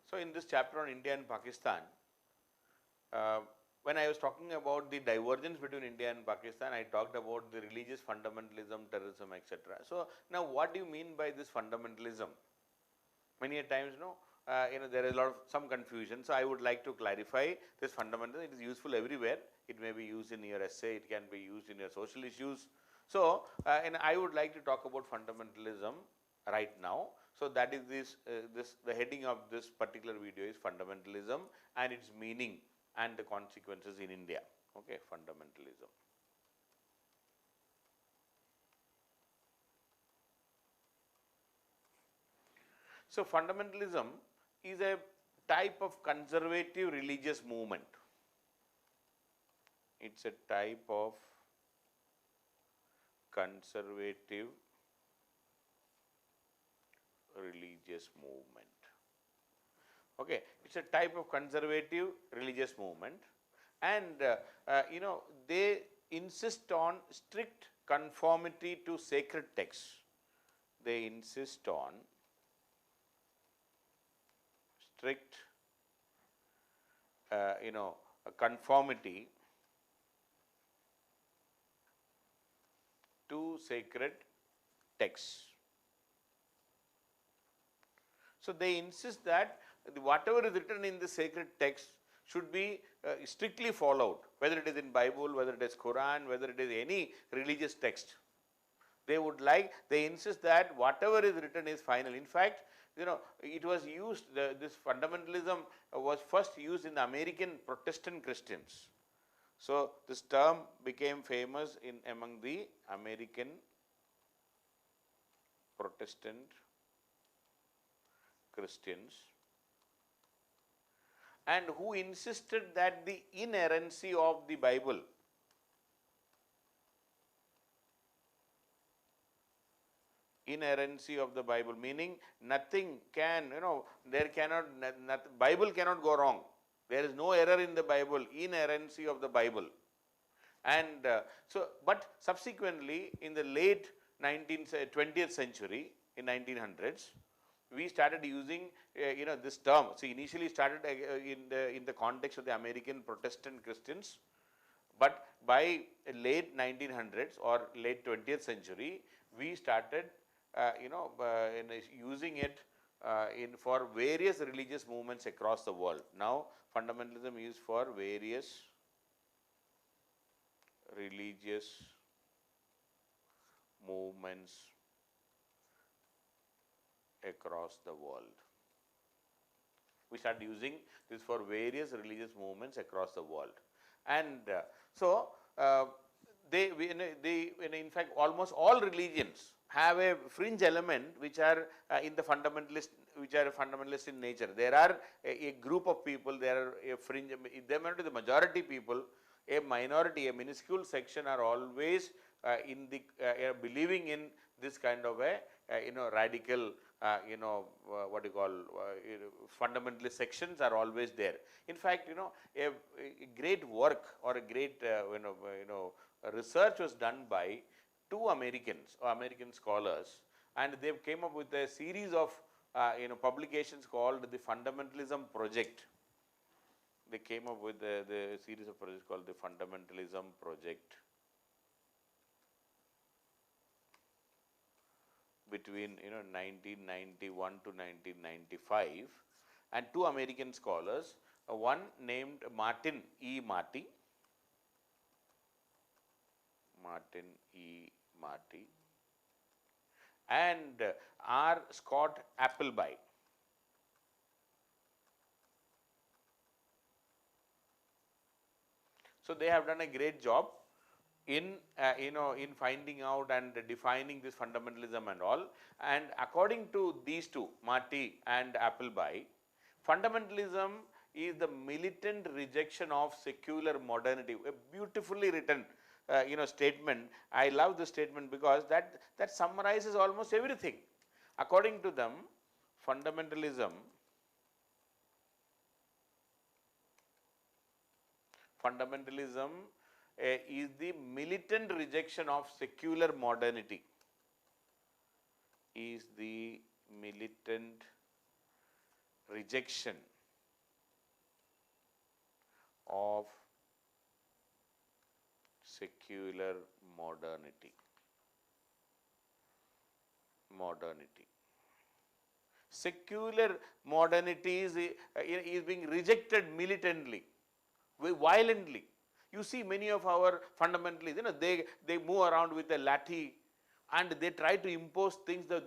So, in this chapter on India and Pakistan, uh, when I was talking about the divergence between India and Pakistan, I talked about the religious fundamentalism, terrorism, etc. So, now what do you mean by this fundamentalism? Many a times, there is a lot of some confusion. So, I would like to clarify this fundamentalism. It is useful everywhere. It may be used in your essay. It can be used in your social issues. So, and I would like to talk about fundamentalism right now. So, that is the heading of this particular video is fundamentalism and its meaning and the consequences in India. Okay, fundamentalism. So, fundamentalism is a type of conservative religious movement. It is a type of conservative religious movement. Okay, it is a type of conservative religious movement, and they insist on strict conformity to sacred texts. They insist on strict conformity to sacred texts. So, they insist that whatever is written in the sacred text should be strictly followed, whether it is in Bible, whether it is Quran, whether it is any religious text. They insist that whatever is written is final. In fact, it was used, this fundamentalism was first used in the American Protestant Christians. So, this term became famous among the American Protestant Christians, and who insisted that the inerrancy of the Bible meaning nothing can, there cannot, Bible cannot go wrong. There is no error in the Bible, inerrancy of the Bible. And but subsequently in the late 20th century, in 1900s, we started using this term. See, initially started in the context of the American Protestant Christians, but by late 1900s or late 20th century, we started using it for various religious movements across the world. Now, fundamentalism is for various religious movements across the world. We started using this for various religious movements across the world, and in fact, almost all religions have a fringe element which are in the fundamentalist in nature. There are a group of people, there are a fringe, they may not be the majority people, a minority, a minuscule section are always believing in this kind of a radical what you call fundamentalist sections are always there. In fact, a great work or a great research was done by two American scholars, and they came up with a series of publications called the Fundamentalism Project. They came up with the series of projects called the Fundamentalism Project between 1991 to 1995, and two American scholars, one named Martin E. Marty, and R. Scott Appleby. So, they have done a great job in in finding out and defining this fundamentalism and all. And according to these two, Marty and Appleby, fundamentalism is the militant rejection of secular modernity. A beautifully written statement. I love this statement because that summarizes almost everything. According to them, fundamentalism is the militant rejection of secular modernity. Is the militant rejection of secular modernity. Secular modernity is being rejected militantly, violently. You see many of our fundamentalists, they move around with a lathi and they try to impose things the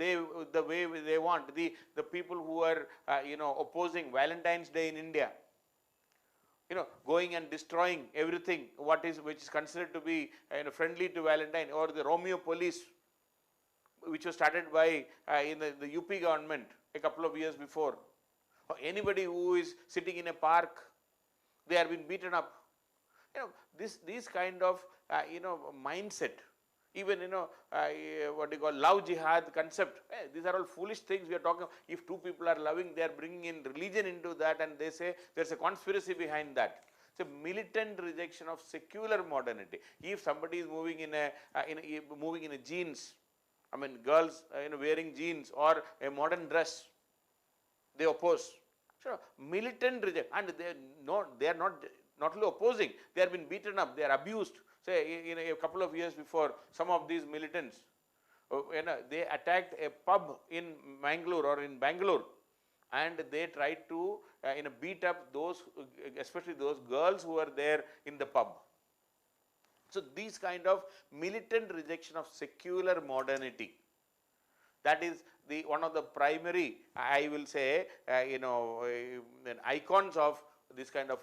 way they want. The people who are opposing Valentine's Day in India, going and destroying everything which is considered to be friendly to Valentine, or the Romeo police, which was started by in the UP government a couple of years before. Or anybody who is sitting in a park, they are being beaten up. This kind of mindset, even what you call love jihad concept. These are all foolish things we are talking. If two people are loving, they are bringing in religion into that, and they say there's a conspiracy behind that. It's a militant rejection of secular modernity. If somebody is moving in a jeans, I mean girls wearing jeans or a modern dress, they oppose. So militant reject, and they are not only opposing, they have been beaten up, they are abused. Say in a couple of years before, some of these militants, they attacked a pub in Mangalore or in Bangalore, and they tried to beat up those, especially those girls who were there in the pub. So these kind of militant rejection of secular modernity, that is one of the primary, I will say, icons of this kind of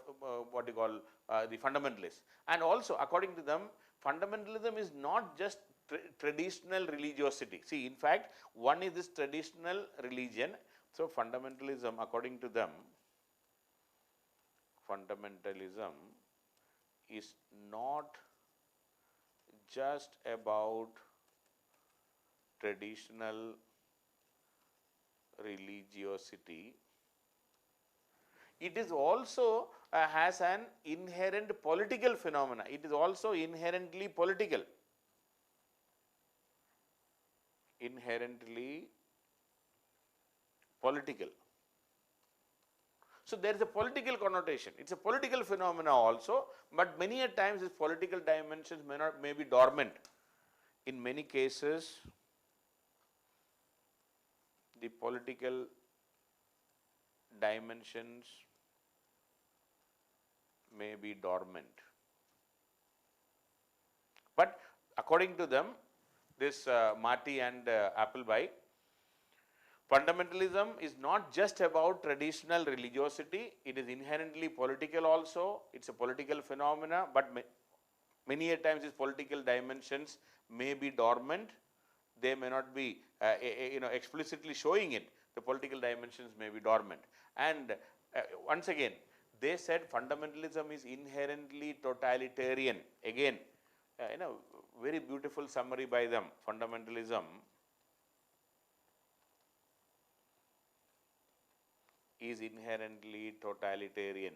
what you call the fundamentalists. And also, according to them, fundamentalism is not just traditional religiosity. See, in fact, one is this traditional religion. So fundamentalism, according to them, fundamentalism is not just about traditional religiosity. It is also has an inherent political phenomena. It is also inherently political. Inherently political. So there is a political connotation. It's a political phenomena also, but many a times its political dimensions may be dormant. In many cases, the political dimensions may be dormant. But according to them, this Marty and Appleby, fundamentalism is not just about traditional religiosity, it is inherently political also. It's a political phenomena, but many a times its political dimensions may be dormant. They may not be explicitly showing it. The political dimensions may be dormant. And once again, they said fundamentalism is inherently totalitarian. Again, very beautiful summary by them. Fundamentalism is inherently totalitarian.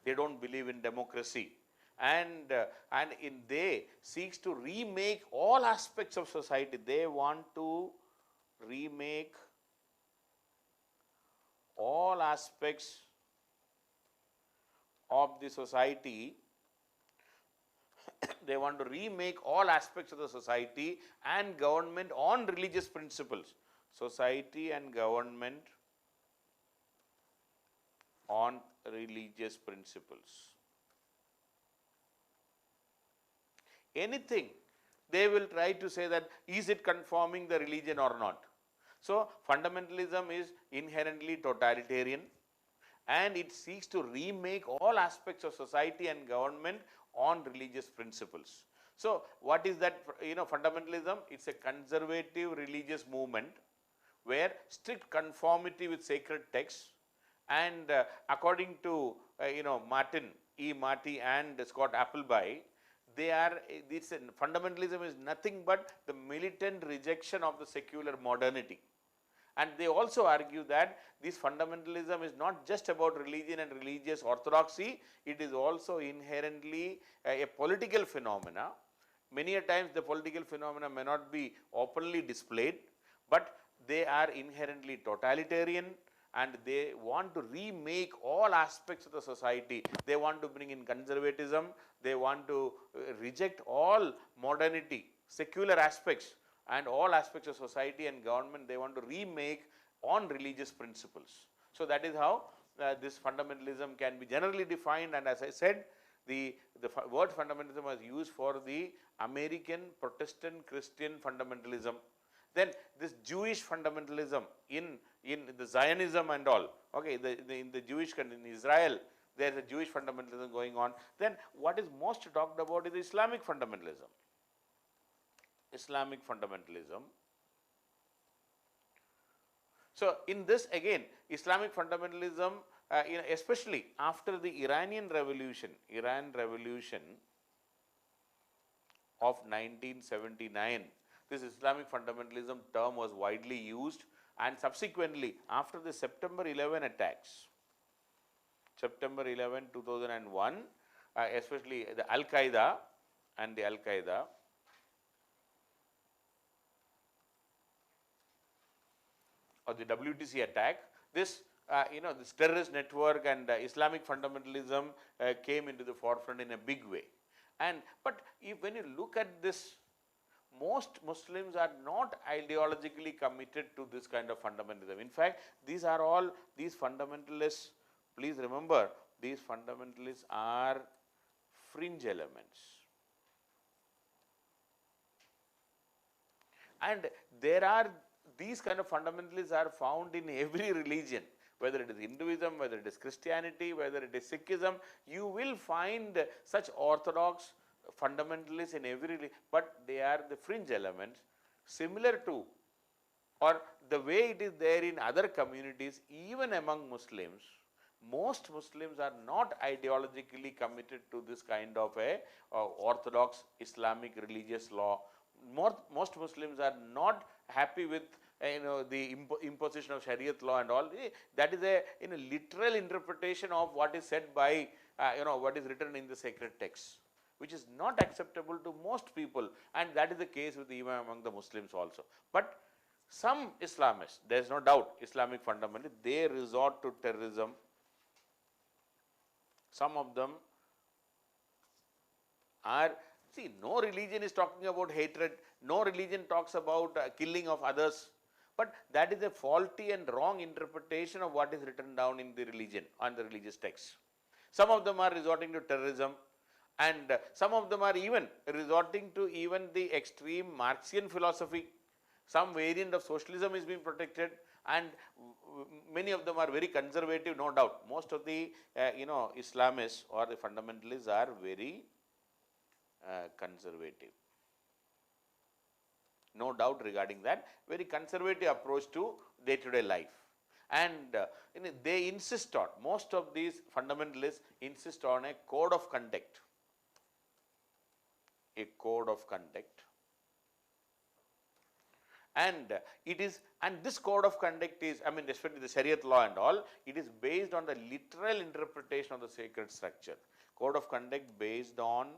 They don't believe in democracy, and they seeks to remake all aspects of society. They want to remake all aspects of the society. They want to remake all aspects of the society and government on religious principles. Society and government on religious principles. Anything, they will try to say that, is it conforming the religion or not? So fundamentalism is inherently totalitarian, and it seeks to remake all aspects of society and government on religious principles. So what is that? Fundamentalism, it's a conservative religious movement where strict conformity with sacred texts, and according to Marty and Scott Appleby, fundamentalism is nothing but the militant rejection of the secular modernity. And they also argue that this fundamentalism is not just about religion and religious orthodoxy, it is also inherently a political phenomena. Many a times the political phenomena may not be openly displayed, but they are inherently totalitarian, and they want to remake all aspects of the society. They want to bring in conservatism, they want to reject all modernity, secular aspects, and all aspects of society and government they want to remake on religious principles. So that is how this fundamentalism can be generally defined, and as I said, the word fundamentalism was used for the American Protestant Christian fundamentalism. Then this Jewish fundamentalism in the Zionism and all, okay, in the Jewish country, in Israel, there is a Jewish fundamentalism going on. Then what is most talked about is Islamic fundamentalism. Islamic fundamentalism. So in this again, Islamic fundamentalism, especially after the Iran Revolution of 1979, this Islamic fundamentalism term was widely used, and subsequently after the September 11 attacks, September 11, 2001, especially the Al-Qaeda and the Al-Qaeda, or the WTC attack, this this terrorist network and Islamic fundamentalism came into the forefront in a big way. And but when you look at this, most Muslims are not ideologically committed to this kind of fundamentalism. In fact, these fundamentalists, please remember, these fundamentalists are fringe elements. And these kind of fundamentalists are found in every religion, whether it is Hinduism, whether it is Christianity, whether it is Sikhism. You will find such orthodox fundamentalists in every religion, but they are the fringe elements, similar to, or the way it is there in other communities. Even among Muslims, most Muslims are not ideologically committed to this kind of a orthodox Islamic religious law. Most Muslims are not happy with the imposition of Shariat law and all. That is a literal interpretation of what is said by what is written in the sacred texts, which is not acceptable to most people, and that is the case with even among the Muslims also. But some Islamists, there is no doubt, Islamic fundamentalists, they resort to terrorism. Some of them are, see, no religion is talking about hatred, no religion talks about killing of others, but that is a faulty and wrong interpretation of what is written down in the religion, on the religious texts. Some of them are resorting to terrorism, and some of them are even resorting to even the extreme Marxian philosophy. Some variant of socialism is being protected, and many of them are very conservative, no doubt. Most of the Islamists or the fundamentalists are very conservative. No doubt regarding that, very conservative approach to day-to-day life. And they insist on, most of these fundamentalists insist on a code of conduct. A code of conduct. And this code of conduct is, especially the Shariat law and all, it is based on the literal interpretation of the sacred structure. Code of conduct based on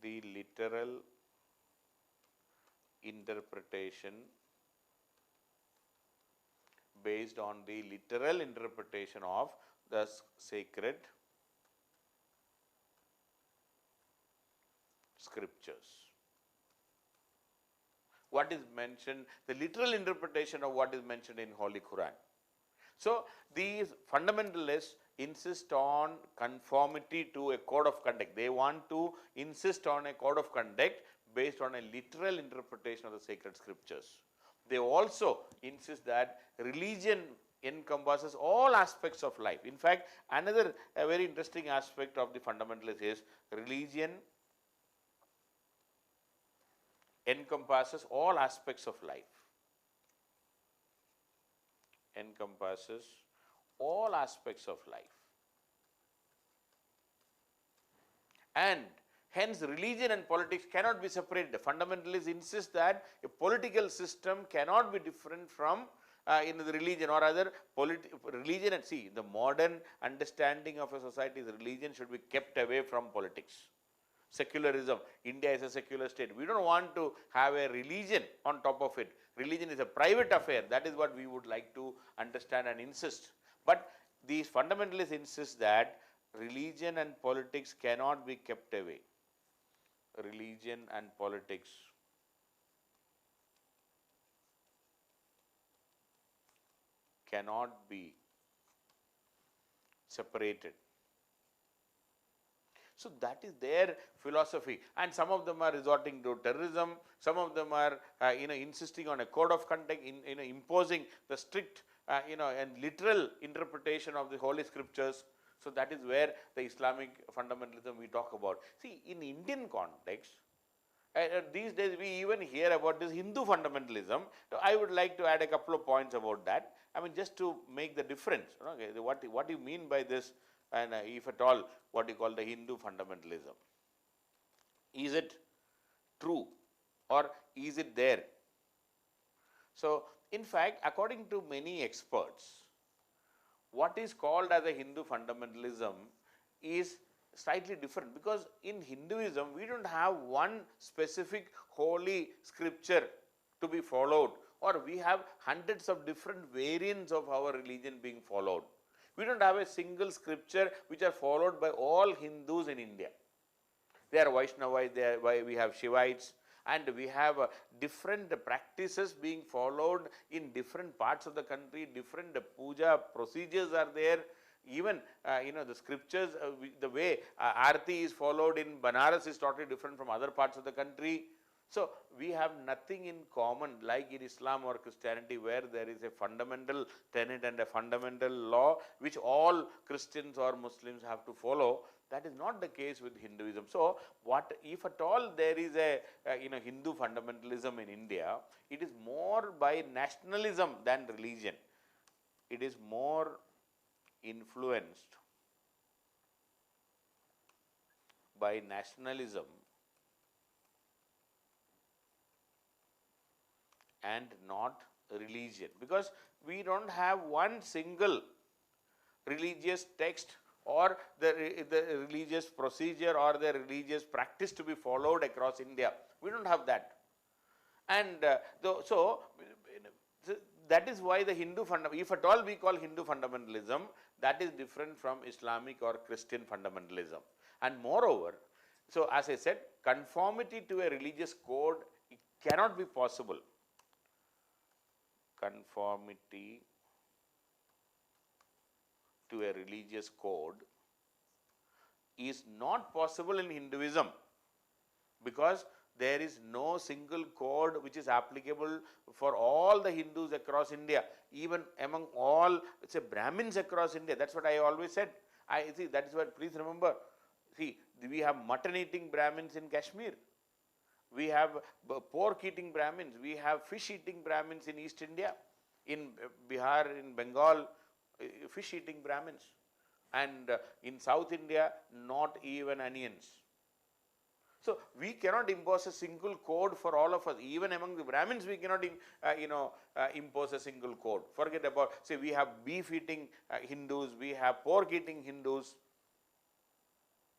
the literal interpretation, of the sacred scriptures. What is mentioned, the literal interpretation of what is mentioned in Holy Quran. So these fundamentalists insist on conformity to a code of conduct. They want to insist on a code of conduct based on a literal interpretation of the sacred scriptures. They also insist that religion encompasses all aspects of life. In fact, another very interesting aspect of the fundamentalists is religion encompasses all aspects of life. Encompasses all aspects of life. And hence religion and politics cannot be separated. The fundamentalists insist that a political system cannot be different from in the religion, or other religion. And see, the modern understanding of a society's religion should be kept away from politics. secularism. India is a secular state. We don't want to have a religion on top of it. Religion is a private affair. That is what we would like to understand and insist. But these fundamentalists insist that religion and politics cannot be kept away. Religion and politics cannot be separated. So that is their philosophy, and some of them are resorting to terrorism. Some of them are, insisting on a code of conduct, imposing the strict, and literal interpretation of the holy scriptures. So that is where the Islamic fundamentalism we talk about. See, in Indian context, these days we even hear about this Hindu fundamentalism. So I would like to add a couple of points about that. I mean, just to make the difference. Okay, what do you mean by this? And if at all, what you call the Hindu fundamentalism. Is it true or is it there? So, in fact, according to many experts, what is called as a Hindu fundamentalism is slightly different, because in Hinduism we don't have one specific holy scripture to be followed, or we have hundreds of different variants of our religion being followed. We don't have a single scripture which are followed by all Hindus in India. They are Vaishnavas, we have Shivites, and we have different practices being followed in different parts of the country. Different puja procedures are there. Even the scriptures, the way Aarti is followed in Banaras is totally different from other parts of the country. So we have nothing in common like in Islam or Christianity, where there is a fundamental tenet and a fundamental law which all Christians or Muslims have to follow. That is not the case with Hinduism. So what if at all there is a Hindu fundamentalism in India, it is more by nationalism than religion. It is more influenced by nationalism and not religion, because we don't have one single religious text or the religious procedure or the religious practice to be followed across India. We don't have that. And so that is why the Hindu if at all we call Hindu fundamentalism, that is different from Islamic or Christian fundamentalism. And moreover, so as I said, conformity to a religious code, it cannot be possible. Conformity to a religious code is not possible in Hinduism, because there is no single code which is applicable for all the Hindus across India, even among all, say, Brahmins across India. That's what I always said. I see, that is what, please remember, see, we have mutton eating Brahmins in Kashmir. We have pork eating Brahmins. We have fish eating Brahmins in East India. In Bihar, in Bengal, fish eating Brahmins. And in South India, not even onions. So we cannot impose a single code for all of us. Even among the Brahmins, we cannot impose a single code. Forget about, say, we have beef eating Hindus, we have pork eating Hindus.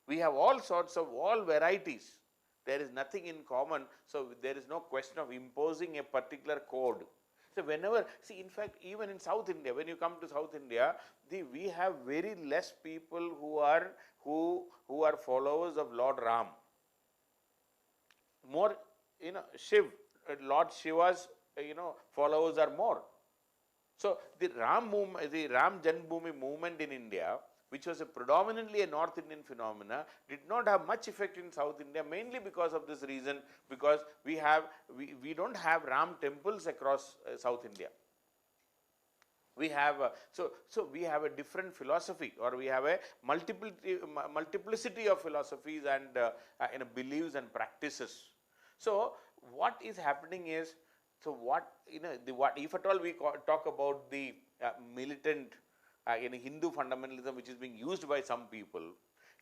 We have all sorts of, all varieties. There is nothing in common, so there is no question of imposing a particular code. So whenever, see, in fact, even in South India, when you come to South India, we have very less people who are followers of Lord Ram. More, Shiv, Lord Shiva's, followers are more. So the Ram Janmabhoomi movement in India, which was predominantly a North Indian phenomena, did not have much effect in South India, mainly because of this reason, because we don't have Ram temples across South India. We have so we have a different philosophy, or we have a multiplicity of philosophies and beliefs and practices. So what is happening is, so what if at all we talk about the militant Hindu fundamentalism which is being used by some people,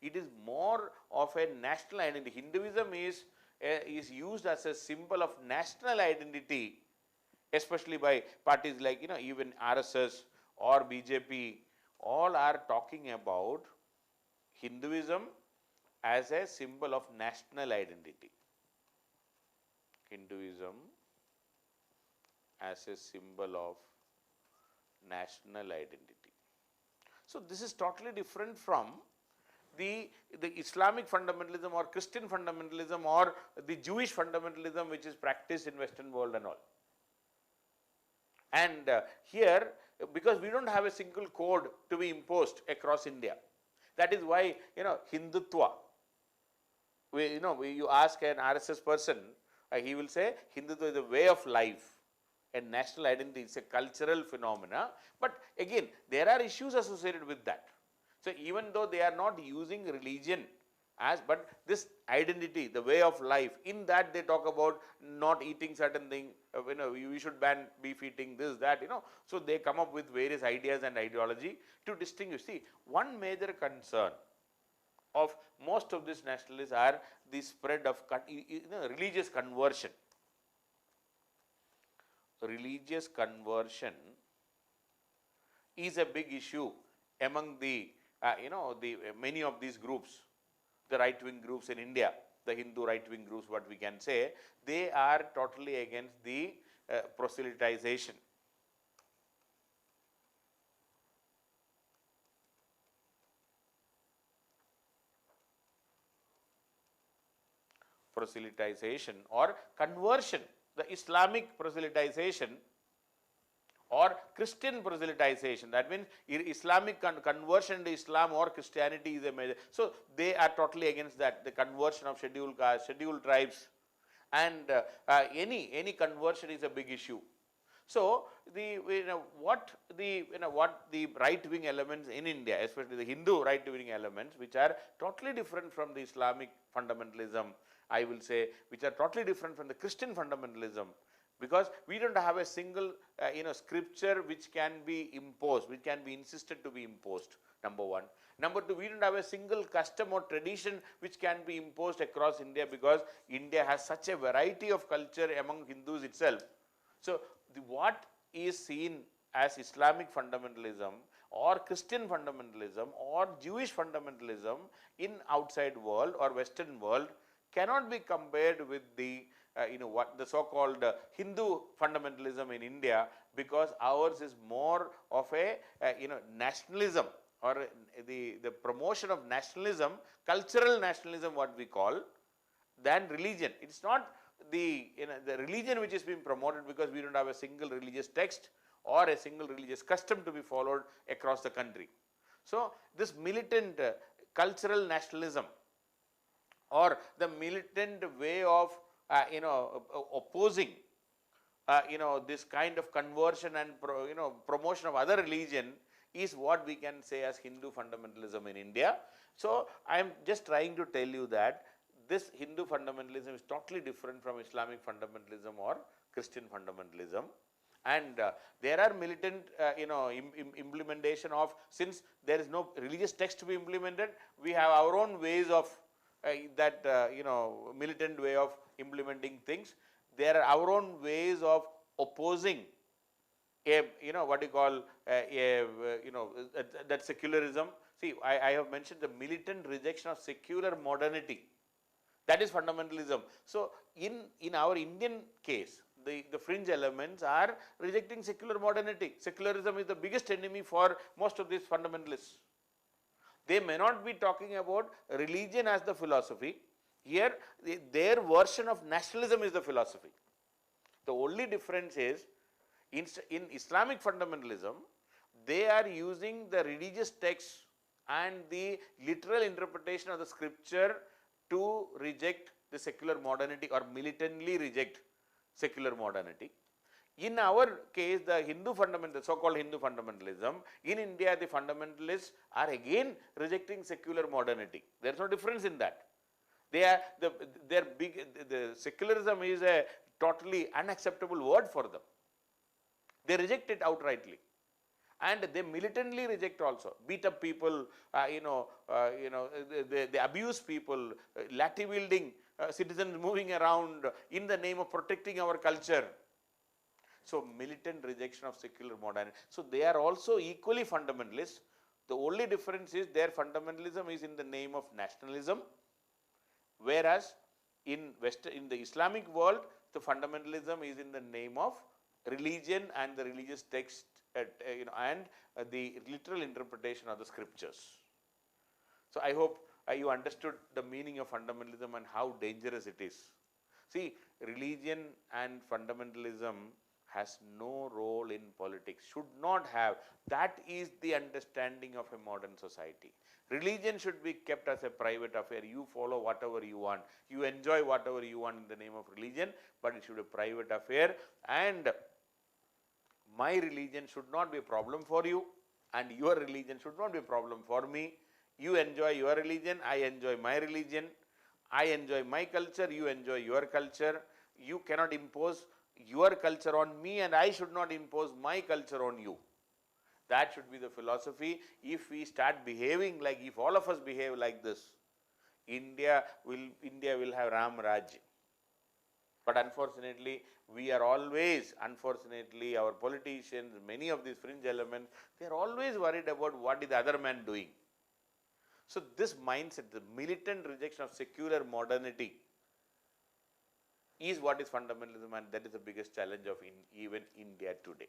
it is more of a national identity. Hinduism is used as a symbol of national identity, especially by parties like even RSS or BJP. All are talking about Hinduism as a symbol of national identity. Hinduism as a symbol of national identity. So this is totally different from the Islamic fundamentalism or Christian fundamentalism or the Jewish fundamentalism which is practiced in Western world and all. And here, because we don't have a single code to be imposed across India, that is why, Hindutva, you ask an RSS person, he will say Hindutva is a way of life, a national identity, it's a cultural phenomena, but again there are issues associated with that. So even though they are not using religion but this identity, the way of life, in that they talk about not eating certain thing, we should ban beef eating, this, that, so they come up with various ideas and ideology to distinguish. See, one major concern of most of these nationalists are the spread of religious conversion. Religious conversion is a big issue among the many of these groups, the right-wing groups in India, the Hindu right-wing groups, what we can say, they are totally against the proselytization. Proselytization or conversion, the Islamic proselytization or Christian proselytization. That means Islamic conversion to Islam or Christianity is a major. So they are totally against that, the conversion of scheduled castes, scheduled tribes, and any conversion is a big issue. So what the right wing elements in India, especially the Hindu right wing elements, which are totally different from the Islamic fundamentalism, I will say, which are totally different from the Christian fundamentalism, because we don't have a single scripture which can be imposed, which can be insisted to be imposed, number one. Number two, we don't have a single custom or tradition which can be imposed across India, because India has such a variety of culture among Hindus itself. So what is seen as Islamic fundamentalism or Christian fundamentalism or Jewish fundamentalism in outside world or Western world cannot be compared with the what the so-called Hindu fundamentalism in India, because ours is more of a nationalism, or the promotion of nationalism, cultural nationalism, what we call, than religion. It's not the religion which is being promoted, because we don't have a single religious text or a single religious custom to be followed across the country. So this militant cultural nationalism or the militant way of opposing this kind of conversion and promotion of other religion is what we can say as Hindu fundamentalism in India. So I am just trying to tell you that this Hindu fundamentalism is totally different from Islamic fundamentalism or Christian fundamentalism. And there are militant implementation of, since there is no religious text to be implemented, we have our own ways of militant way of implementing things. There are our own ways of opposing what you call that secularism. See, I have mentioned the militant rejection of secular modernity. That is fundamentalism. So in our Indian case, the fringe elements are rejecting secular modernity. Secularism is the biggest enemy for most of these fundamentalists. They may not be talking about religion as the philosophy. Here, their version of nationalism is the philosophy. The only difference is, in Islamic fundamentalism, they are using the religious texts and the literal interpretation of the scripture to reject the secular modernity, or militantly reject secular modernity. In our case, the Hindu fundamental, so-called Hindu fundamentalism, in India the fundamentalists are again rejecting secular modernity. There is no difference in that. The secularism is a totally unacceptable word for them. They reject it outrightly, and they militantly reject also. Beat up people, they abuse people, lathi wielding citizens moving around in the name of protecting our culture. So militant rejection of secular modernity. So they are also equally fundamentalists. The only difference is their fundamentalism is in the name of nationalism, Whereas in the Islamic world, the fundamentalism is in the name of religion and the religious text, and the literal interpretation of the scriptures. So I hope you understood the meaning of fundamentalism and how dangerous it is. See, religion and fundamentalism has no role in politics, should not have. That is the understanding of a modern society. Religion should be kept as a private affair. You follow whatever you want, you enjoy whatever you want in the name of religion, but it should be a private affair, and my religion should not be a problem for you, and your religion should not be a problem for me. You enjoy your religion, I enjoy my religion. I enjoy my culture, you enjoy your culture. You cannot impose your culture on me, and I should not impose my culture on you. That should be the philosophy. If we start behaving like, if all of us behave like this, India will have Ram Raj. But unfortunately, we are always, unfortunately, our politicians, many of these fringe elements, they are always worried about what is the other man doing. So this mindset, the militant rejection of secular modernity, is what is fundamentalism, and that is the biggest challenge of even India today.